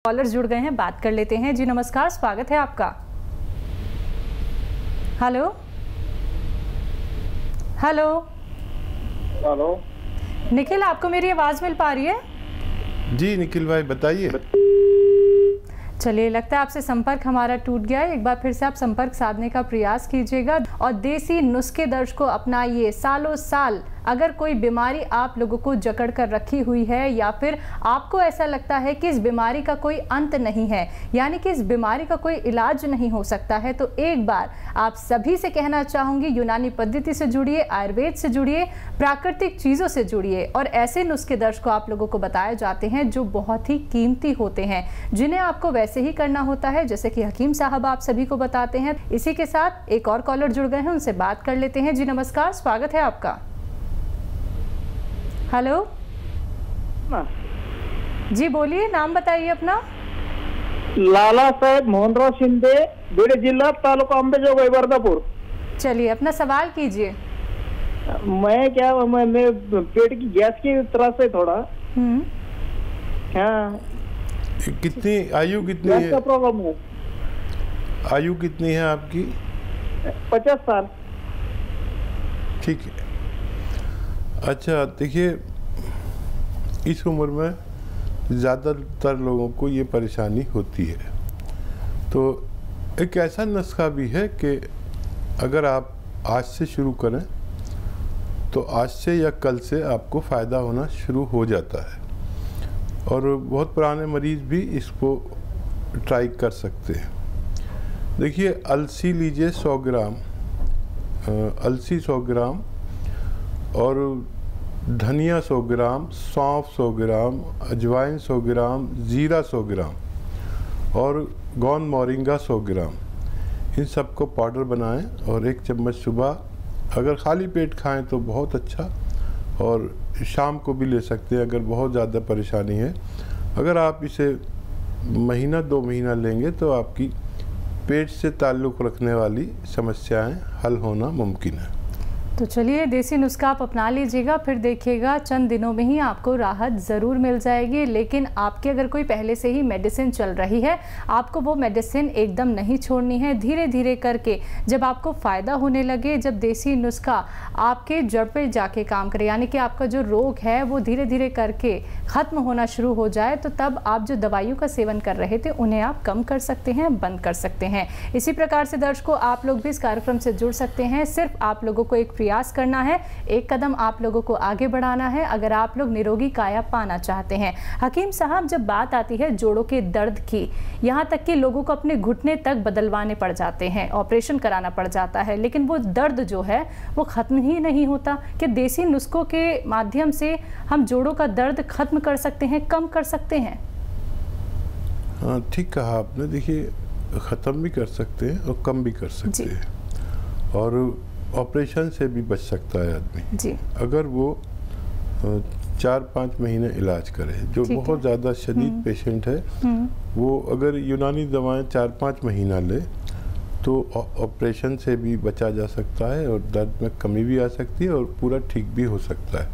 Callers जुड़ गए हैं, बात कर लेते हैं। जी नमस्कार, स्वागत है आपका। हेलो हेलो हेलो, निखिल, आपको मेरी आवाज मिल पा रही है? जी निखिल भाई बताइए। चलिए, लगता है आपसे संपर्क हमारा टूट गया है। एक बार फिर से आप संपर्क साधने का प्रयास कीजिएगा और देसी नुस्खे दर्ज को अपनाइए। सालों साल अगर कोई बीमारी आप लोगों को जकड़ कर रखी हुई है या फिर आपको ऐसा लगता है कि इस बीमारी का कोई अंत नहीं है, यानी कि इस बीमारी का कोई इलाज नहीं हो सकता है, तो एक बार आप सभी से कहना चाहूँगी, यूनानी पद्धति से जुड़िए, आयुर्वेद से जुड़िए, प्राकृतिक चीज़ों से जुड़िए और ऐसे नुस्खे दर्ज को आप लोगों को बताए जाते हैं जो बहुत ही कीमती होते हैं, जिन्हें आपको वैसे ही करना होता है जैसे कि हकीम साहब आप सभी को बताते हैं। इसी के साथ एक और कॉलर जुड़ गए हैं, उनसे बात कर लेते हैं। जी नमस्कार, स्वागत है आपका। हेलो जी, बोलिए, नाम बताइए अपना। लाला साहेब मोहनराव शिंदे, बीड जिला, तालुका अंबेजोगाई, वर्धापुर। चलिए, अपना सवाल कीजिए। मैंने पेट की गैस की तरह से थोड़ा हाँ। कितनी आयु कितनी गैस है? का प्रॉब्लम है। आयु कितनी है आपकी? 50 साल। ठीक है। अच्छा, देखिए इस उम्र में ज़्यादातर लोगों को ये परेशानी होती है। तो एक ऐसा नुस्खा भी है कि अगर आप आज से शुरू करें तो आज से या कल से आपको फ़ायदा होना शुरू हो जाता है और बहुत पुराने मरीज़ भी इसको ट्राई कर सकते हैं। देखिए, अलसी लीजिए 100 ग्राम, अलसी 100 ग्राम और धनिया 100 ग्राम, सौंफ 100 ग्राम, अजवाइन 100 ग्राम, जीरा 100 ग्राम और गोंद मोरिंगा 100 ग्राम, इन सबको पाउडर बनाएं और 1 चम्मच सुबह अगर खाली पेट खाएं तो बहुत अच्छा, और शाम को भी ले सकते हैं अगर बहुत ज़्यादा परेशानी है। अगर आप इसे महीना 2 महीना लेंगे तो आपकी पेट से ताल्लुक़ रखने वाली समस्याएं हल होना मुमकिन है। तो चलिए, देसी नुस्खा आप अपना लीजिएगा, फिर देखिएगा चंद दिनों में ही आपको राहत ज़रूर मिल जाएगी। लेकिन आपके अगर कोई पहले से ही मेडिसिन चल रही है, आपको वो मेडिसिन एकदम नहीं छोड़नी है। धीरे धीरे करके जब आपको फ़ायदा होने लगे, जब देसी नुस्खा आपके जड़ पे जाके काम करे, यानी कि आपका जो रोग है वो धीरे धीरे करके ख़त्म होना शुरू हो जाए, तो तब आप जो दवाइयों का सेवन कर रहे थे उन्हें आप कम कर सकते हैं, बंद कर सकते हैं। इसी प्रकार से दर्शकों, आप लोग भी इस कार्यक्रम से जुड़ सकते हैं। सिर्फ आप लोगों को एक प्रयास करना है, एक कदम आप लोगों को आगे बढ़ाना है अगर आप लोग निरोगी काया पाना चाहते हैं। हकीम साहब, जब बात आती है जोड़ों के दर्द की, यहाँ तक कि लोगों को अपने घुटने तक बदलवाने पड़ जाते हैं, ऑपरेशन कराना पड़ जाता है, लेकिन वो दर्द जो है वो ख़त्म ही नहीं होता। कि देसी नुस्खों के माध्यम से हम जोड़ों का दर्द खत्म कर सकते हैं, कम कर सकते हैं? हाँ, ठीक कहा आपने। देखिए, ख़त्म भी कर सकते हैं और कम भी कर सकते हैं, और ऑपरेशन से भी बच सकता है आदमी जी। अगर वो 4-5 महीने इलाज करे। जो बहुत ज़्यादा शदीद पेशेंट है वो अगर यूनानी दवाएं 4-5 महीना ले तो ऑपरेशन से भी बचा जा सकता है और दर्द में कमी भी आ सकती है और पूरा ठीक भी हो सकता है।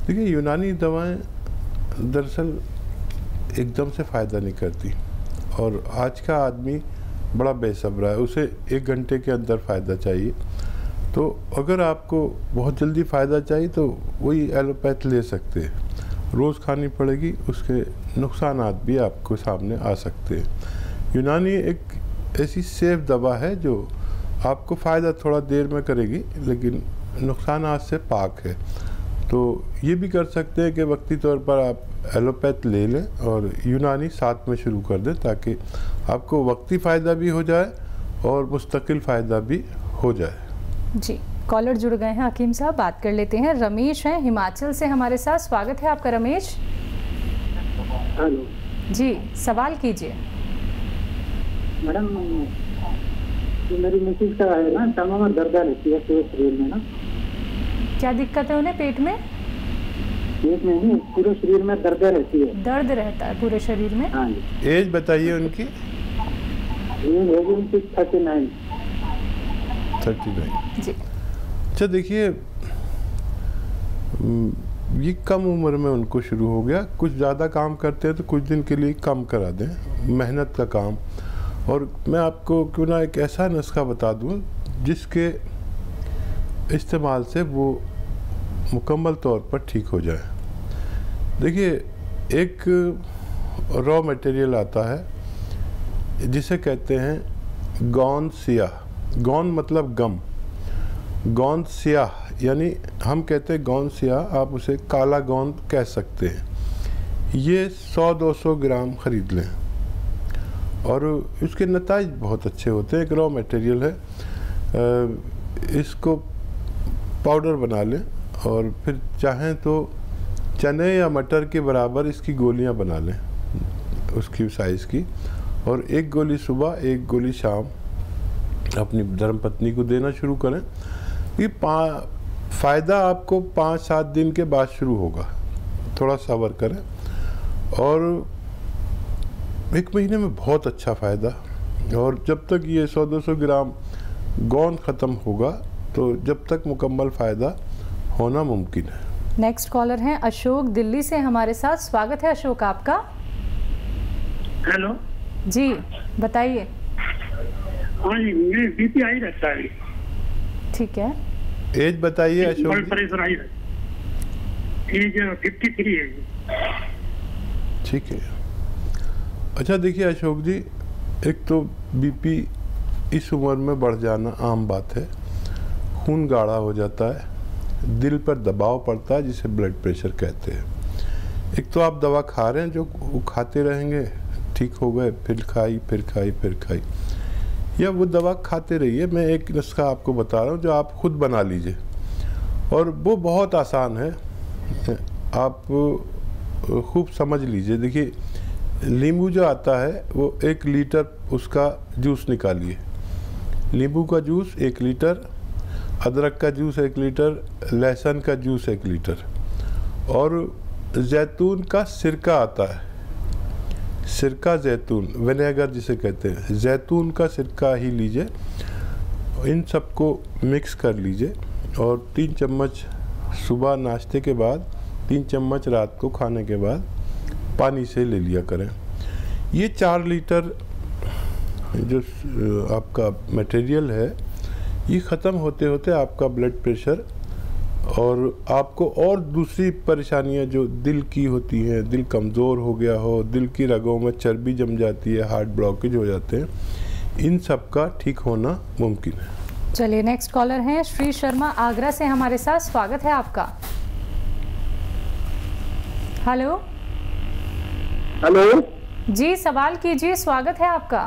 देखिए, यूनानी दवाएं दरअसल एकदम से फ़ायदा नहीं करती और आज का आदमी बड़ा बेसब्रा है, उसे 1 घंटे के अंदर फ़ायदा चाहिए। तो अगर आपको बहुत जल्दी फ़ायदा चाहिए तो वही एलोपैथ ले सकते हैं, रोज़ खानी पड़ेगी, उसके नुकसानात भी आपको सामने आ सकते हैं। यूनानी एक ऐसी सेफ दवा है जो आपको फ़ायदा थोड़ा देर में करेगी लेकिन नुकसानात से पाक है। तो ये भी कर सकते हैं कि वक्ती तौर पर आप एलोपैथ ले लें और यूनानी साथ में शुरू कर दें ताकि आपको वक्ती फ़ायदा भी हो जाए और मुस्तकिल फ़ायदा भी हो जाए। जी, कॉलर जुड़ गए हैं हकीम साहब, बात कर लेते हैं। रमेश हैं हिमाचल से हमारे साथ, स्वागत है आपका रमेश। हेलो जी, सवाल कीजिए। मैडम, जो मेरी मिसेज का है ना, टांगों में दर्द रहती है पूरे शरीर में ना। क्या दिक्कत है उन्हें? पेट में? पेट में नहीं, पूरे शरीर में दर्द रहती है। दर्द रहता है पूरे शरीर में? हाँ जी। एज बताइए उनकी। एज है उनकी 39। जी। अच्छा, देखिए ये कम उम्र में उनको शुरू हो गया। कुछ ज़्यादा काम करते हैं तो कुछ दिन के लिए कम करा दें, मेहनत का काम। और मैं आपको क्यों ना एक ऐसा नुस्खा बता दूं जिसके इस्तेमाल से वो मुकम्मल तौर पर ठीक हो जाए। देखिए, एक रॉ मटेरियल आता है जिसे कहते हैं गौन स्याह। गौन मतलब गम, गौन स्याह यानी हम कहते हैं गौन स्याह, आप उसे काला गौन कह सकते हैं। ये 100-200 ग्राम ख़रीद लें और इसके नताइज बहुत अच्छे होते हैं। एक रॉ मटेरियल है, इसको पाउडर बना लें और फिर चाहें तो चने या मटर के बराबर इसकी गोलियां बना लें, उसकी साइज़ की, और एक गोली सुबह एक गोली शाम अपनी धर्मपत्नी को देना शुरू करें। ये फ़ायदा आपको 5-7 दिन के बाद शुरू होगा, थोड़ा सब्र करें और 1 महीने में बहुत अच्छा फ़ायदा। और जब तक ये 100-200 ग्राम गौन ख़त्म होगा तो जब तक मुकम्मल फ़ायदा होना मुमकिन है। नेक्स्ट कॉलर हैं अशोक दिल्ली से हमारे साथ। स्वागत है अशोक आपका। हेलो जी बताइए। हाँ जी, मेरे बीपी हाई रहता है। ठीक है, एज बताइए अशोक ब्लड जी। प्रेशर हाई रहता है। एज 53 है जी। ठीक है। अच्छा देखिए अशोक जी, एक तो बीपी इस उम्र में बढ़ जाना आम बात है। खून गाढ़ा हो जाता है, दिल पर दबाव पड़ता है जिसे ब्लड प्रेशर कहते हैं। एक तो आप दवा खा रहे हैं, जो वो खाते रहेंगे ठीक हो गए, फिर खाई फिर खाई फिर खाई, या वो दवा खाते रहिए। मैं एक नुस्खा आपको बता रहा हूँ जो आप खुद बना लीजिए और वो बहुत आसान है, आप खूब समझ लीजिए। देखिए, नींबू जो आता है वो 1 लीटर उसका जूस निकालिए। नींबू का जूस 1 लीटर, अदरक का जूस 1 लीटर, लहसुन का जूस 1 लीटर, और जैतून का सिरका आता है, सिरका जैतून, विनेगर जिसे कहते हैं, जैतून का सिरका ही लीजिए। इन सबको मिक्स कर लीजिए और 3 चम्मच सुबह नाश्ते के बाद, 3 चम्मच रात को खाने के बाद पानी से ले लिया करें। ये 4 लीटर जो आपका मटेरियल है, ये ख़त्म होते होते आपका ब्लड प्रेशर और आपको और दूसरी परेशानियां जो दिल की होती हैं, दिल कमज़ोर हो गया हो, दिल की रगों में चर्बी जम जाती है, हार्ट ब्लॉकेज हो जाते हैं, इन सब का ठीक होना मुमकिन है। चलिए नेक्स्ट कॉलर हैं श्री शर्मा आगरा से हमारे साथ। स्वागत है आपका। हेलो हेलो जी, सवाल कीजिए, स्वागत है आपका।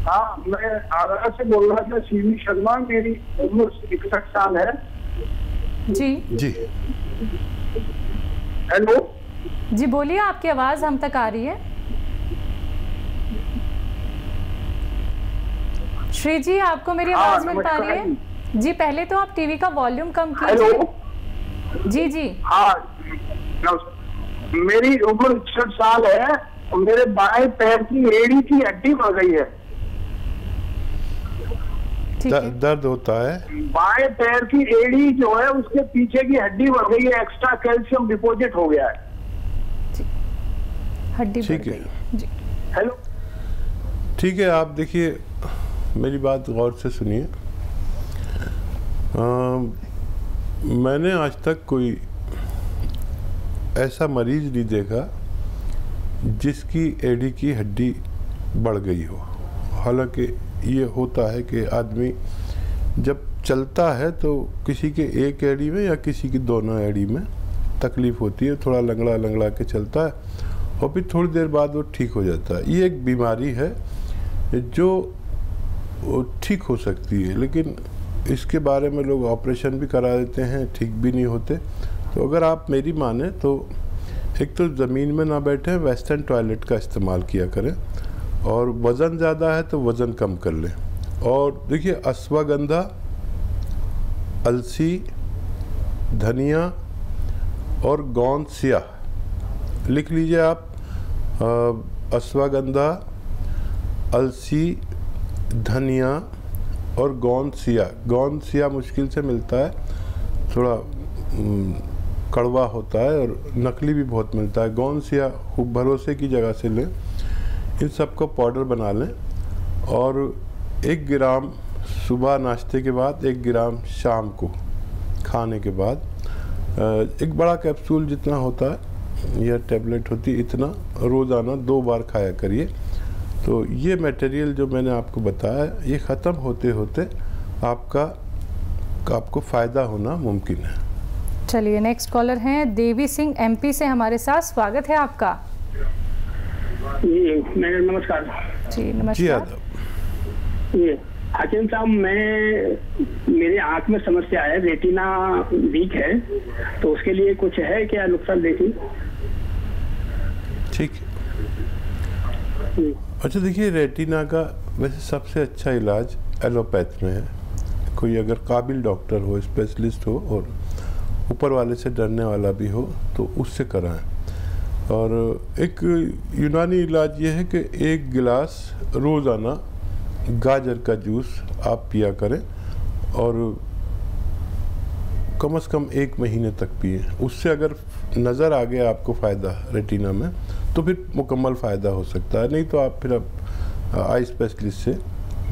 हाँ, मैं आगरा से बोल रहा था, श्री शर्मा। मेरी उम्र 61 साल है। जी जी हेलो जी बोलिए, आपकी आवाज़ हम तक आ रही है। श्री जी, आपको मेरी आवाज़ मिल पा रही है? जी, पहले तो आप टीवी का वॉल्यूम कम कीजिए। हेलो। जी जी हाँ, मेरी उम्र 61 साल है और मेरे बाएं पैर की एड़ी की हड्डी बढ़ गई है। ठीक है। दर्द होता है? बाएं पैर की एड़ी जो है उसके पीछे की हड्डी बढ़ गई है, एक्स्ट्रा कैल्शियम डिपॉजिट हो गया है। हड्डी बढ़ ठीक है। गई। जी हेलो। ठीक है, आप देखिए मेरी बात गौर से सुनिए। मैंने आज तक कोई ऐसा मरीज नहीं देखा जिसकी एड़ी की हड्डी बढ़ गई हो। हालांकि ये होता है कि आदमी जब चलता है तो किसी के एक एड़ी में या किसी की दोनों एड़ी में तकलीफ़ होती है, थोड़ा लंगड़ा लंगड़ा के चलता है और फिर थोड़ी देर बाद वो ठीक हो जाता है। ये एक बीमारी है जो ठीक हो सकती है, लेकिन इसके बारे में लोग ऑपरेशन भी करा देते हैं, ठीक भी नहीं होते। तो अगर आप मेरी माने तो एक तो ज़मीन में ना बैठें, वेस्टर्न टॉयलेट का इस्तेमाल किया करें, और वज़न ज़्यादा है तो वज़न कम कर लें। और देखिए, अश्वगंधा, अलसी, धनिया और गोंद स्याह लिख लीजिए आप। अश्वगंधा, अलसी, धनिया और गोंद स्याह। गोंद स्याह मुश्किल से मिलता है, थोड़ा कड़वा होता है और नकली भी बहुत मिलता है। गौनसिया खूब भरोसे की जगह से लें। इन सबको पाउडर बना लें और 1 ग्राम सुबह नाश्ते के बाद, 1 ग्राम शाम को खाने के बाद, एक बड़ा कैप्सूल जितना होता है या टैबलेट होती है, इतना रोज़ाना 2 बार खाया करिए। तो ये मटेरियल जो मैंने आपको बताया, ये ख़त्म होते होते आपको फ़ायदा होना मुमकिन है। चलिए, नेक्स्ट कॉलर हैं देवी सिंह MP से हमारे साथ। स्वागत है आपका। जी मैडम नमस्कार। जी नमस्कार। जी आदाब। ये हाकिम साहब, मेरे आँख में समस्या है, रेटिना वीक है, तो उसके लिए कुछ है क्या नुस्खा? देखिए। ठीक है। अच्छा देखिए, रेटिना का वैसे सबसे अच्छा इलाज एलोपैथ में है। कोई अगर काबिल डॉक्टर हो, स्पेशलिस्ट हो और ऊपर वाले से डरने वाला भी हो तो उससे कराएं। और एक यूनानी इलाज ये है कि 1 गिलास रोज़ाना गाजर का जूस आप पिया करें और कम से कम 1 महीने तक पिए। उससे अगर नज़र आ गया आपको फ़ायदा रेटिना में तो फिर मुकम्मल फ़ायदा हो सकता है, नहीं तो आप फिर आई स्पेशलिस्ट से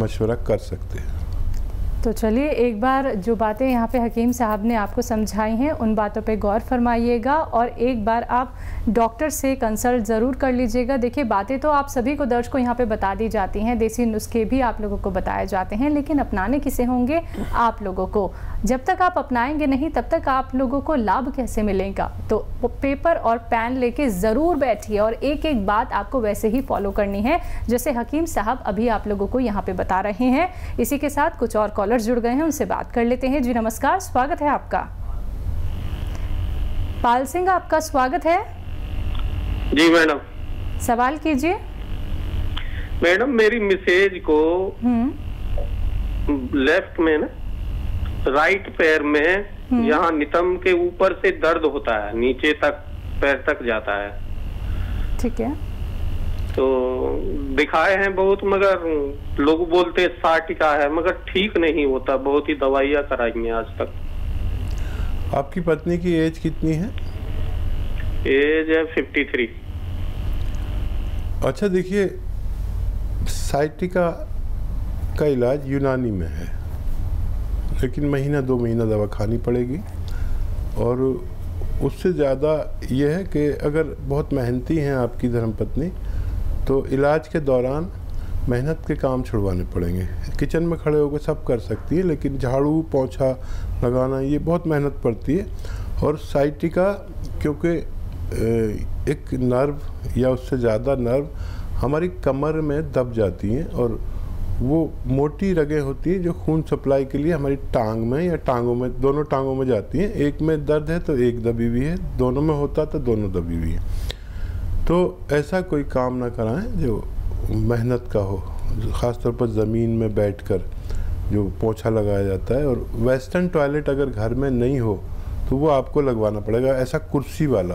मशवरा कर सकते हैं। तो चलिए, एक बार जो बातें यहाँ पे हकीम साहब ने आपको समझाई हैं उन बातों पे गौर फरमाइएगा और एक बार आप डॉक्टर से कंसल्ट ज़रूर कर लीजिएगा। देखिए, बातें तो आप सभी को दर्शकों को यहाँ पे बता दी जाती हैं, देसी नुस्खे भी आप लोगों को बताए जाते हैं, लेकिन अपनाने किसे होंगे? आप लोगों को। जब तक आप अपनाएंगे नहीं तब तक आप लोगों को लाभ कैसे मिलेगा? तो पेपर और पेन लेके ज़रूर बैठिए और एक एक बात आपको वैसे ही फॉलो करनी है जैसे हकीम साहब अभी आप लोगों को यहाँ पे बता रहे हैं। इसी के साथ कुछ और कॉलर जुड़ गए हैं, उनसे बात कर लेते हैं। जी नमस्कार, स्वागत है आपका। पाल सिंह, आपका स्वागत है। जी मैडम। सवाल कीजिए। मैडम, मेरी मिसेज को लेफ्ट में ना, राइट पैर में यहाँ नितंब के ऊपर से दर्द होता है, नीचे तक पैर तक जाता है। ठीक है। तो दिखाए हैं बहुत, मगर लोग बोलते साटिका है, मगर ठीक नहीं होता। बहुत ही दवाइयाँ कराई हैं आज तक। आपकी पत्नी की एज कितनी है? एज है 53। अच्छा देखिए, साइटिका का इलाज यूनानी में है, लेकिन महीना 2 महीना दवा खानी पड़ेगी। और उससे ज़्यादा यह है कि अगर बहुत मेहनती हैं आपकी धर्मपत्नी तो इलाज के दौरान मेहनत के काम छुड़वाने पड़ेंगे। किचन में खड़े होकर सब कर सकती है, लेकिन झाड़ू पोंछा लगाना ये बहुत मेहनत पड़ती है। और साइटिका क्योंकि एक नर्व या उससे ज़्यादा नर्व हमारी कमर में दब जाती हैं और वो मोटी रगें होती हैं जो खून सप्लाई के लिए हमारी टांग में या टांगों में, दोनों टांगों में जाती हैं। एक में दर्द है तो एक दबी हुई है, दोनों में होता तो दोनों दबी हुई है। तो ऐसा कोई काम ना कराएं जो मेहनत का हो, ख़ासतौर पर ज़मीन में बैठकर जो पोंछा लगाया जाता है। और वेस्टर्न टॉयलेट अगर घर में नहीं हो तो वो आपको लगवाना पड़ेगा, ऐसा कुर्सी वाला,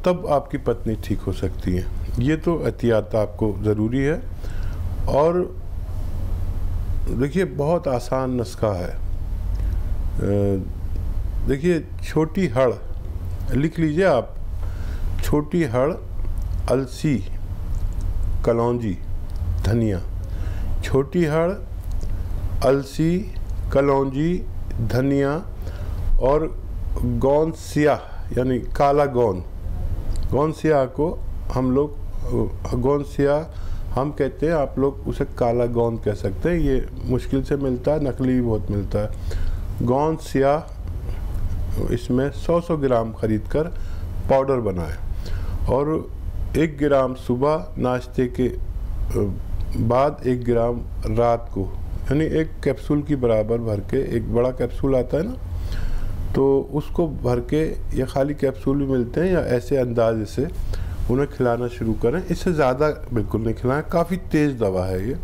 तब आपकी पत्नी ठीक हो सकती है। ये तो एहतियात आपको ज़रूरी है। और देखिए, बहुत आसान नुस्खा है। देखिए, छोटी हड़ लिख लीजिए आप, छोटी हड़, अलसी, कलौंजी, धनिया। छोटी हड़, अलसी, कलौंजी, धनिया और गौन सियाह यानी काला गौन। गौन सियाह को हम लोग गौन सियाह हम कहते हैं, आप लोग उसे काला गौन कह सकते हैं। ये मुश्किल से मिलता है, नकली भी बहुत मिलता है। गौन सियाह इसमें 100 ग्राम खरीद कर पाउडर बनाएं और 1 ग्राम सुबह नाश्ते के बाद, 1 ग्राम रात को, यानी 1 कैप्सूल की बराबर भर के, एक बड़ा कैप्सूल आता है ना, तो उसको भर के, या खाली कैप्सूल भी मिलते हैं, या ऐसे अंदाजे से उन्हें खिलाना शुरू करें। इससे ज़्यादा बिल्कुल नहीं खिलाएं, काफ़ी तेज़ दवा है ये।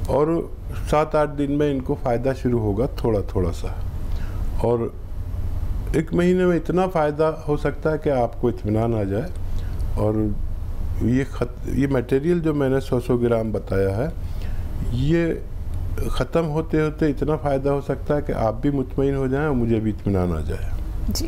और 7-8 दिन में इनको फ़ायदा शुरू होगा थोड़ा थोड़ा सा, और 1 महीने में इतना फ़ायदा हो सकता है कि आपको इत्मीनान आ जाए। और ये मटेरियल जो मैंने 100 ग्राम बताया है, ये ख़त्म होते होते इतना फ़ायदा हो सकता है कि आप भी मुतमईन हो जाएं और मुझे भी इत्मीनान आ जाए। जी।